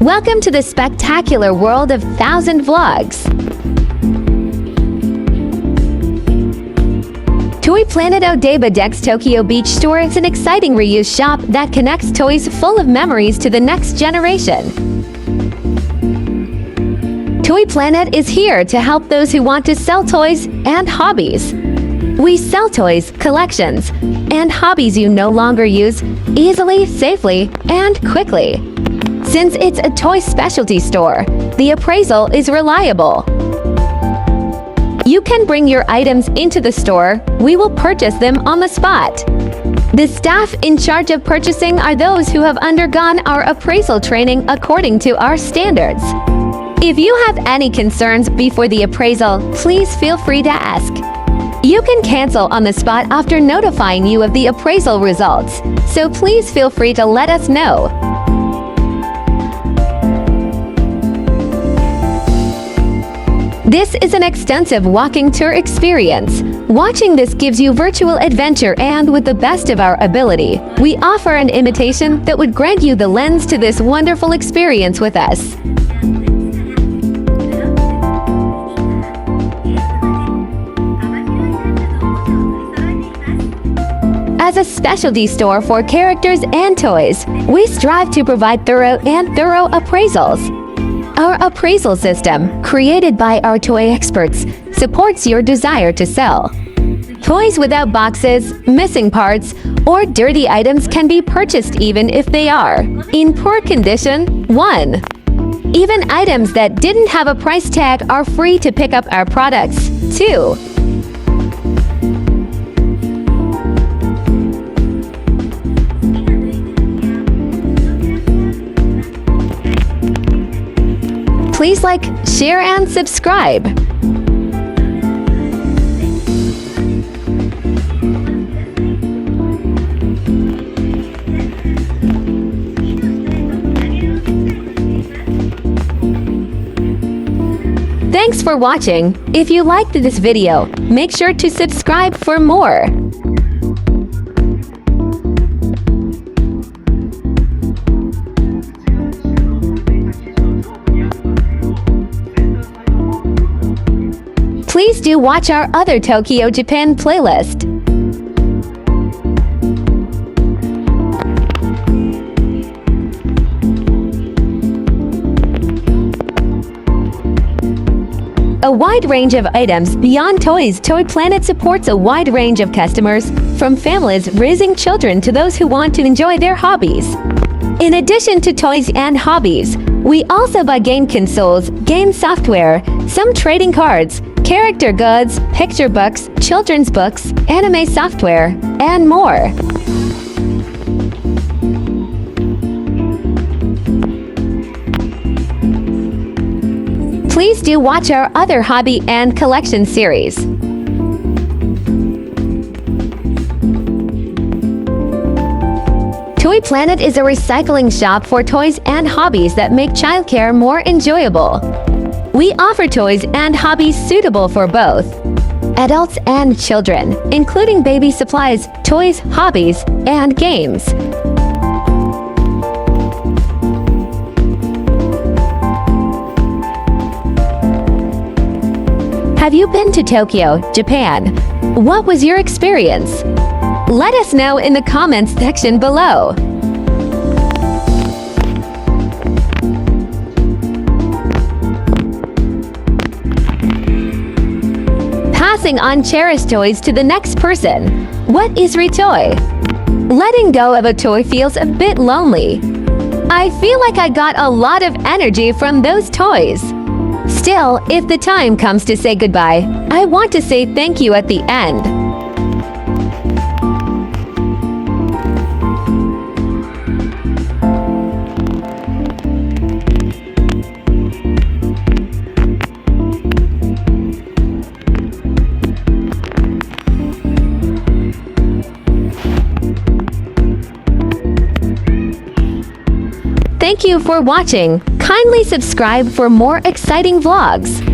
Welcome to the spectacular world of 1,000 vlogs. Toy Planet Odaiba Dex Tokyo Beach Store is an exciting reuse shop that connects toys full of memories to the next generation. Toy Planet is here to help those who want to sell toys and hobbies. We sell toys, collections, and hobbies you no longer use easily, safely, and quickly. Since it's a toy specialty store, the appraisal is reliable. You can bring your items into the store. We will purchase them on the spot. The staff in charge of purchasing are those who have undergone our appraisal training according to our standards. If you have any concerns before the appraisal, please feel free to ask. You can cancel on the spot after notifying you of the appraisal results, so please feel free to let us know. This is an extensive walking tour experience. Watching this gives you virtual adventure, and with the best of our ability, we offer an imitation that would grant you the lens to this wonderful experience with us. As a specialty store for characters and toys, we strive to provide thorough appraisals. Our appraisal system, created by our toy experts, supports your desire to sell. Toys without boxes, missing parts, or dirty items can be purchased even if they are in poor condition. 1. Even items that didn't have a price tag are free to pick up our products. 2. Please like, share, and subscribe. Thanks for watching. If you liked this video, make sure to subscribe for more. Please do watch our other Tokyo, Japan playlist. A wide range of items beyond toys. Toy Planet supports a wide range of customers, from families raising children to those who want to enjoy their hobbies. In addition to toys and hobbies, we also buy game consoles, game software, some trading cards, character goods, picture books, children's books, anime software, and more. Please do watch our other hobby and collection series. Toy Planet is a recycling shop for toys and hobbies that make childcare more enjoyable. We offer toys and hobbies suitable for both adults and children, including baby supplies, toys, hobbies, and games. Have you been to Tokyo, Japan? What was your experience? Let us know in the comments section below. Passing on cherished toys to the next person. What is retoy? Letting go of a toy feels a bit lonely. I feel like I got a lot of energy from those toys. Still, if the time comes to say goodbye, I want to say thank you at the end. Thank you for watching. Kindly subscribe for more exciting vlogs.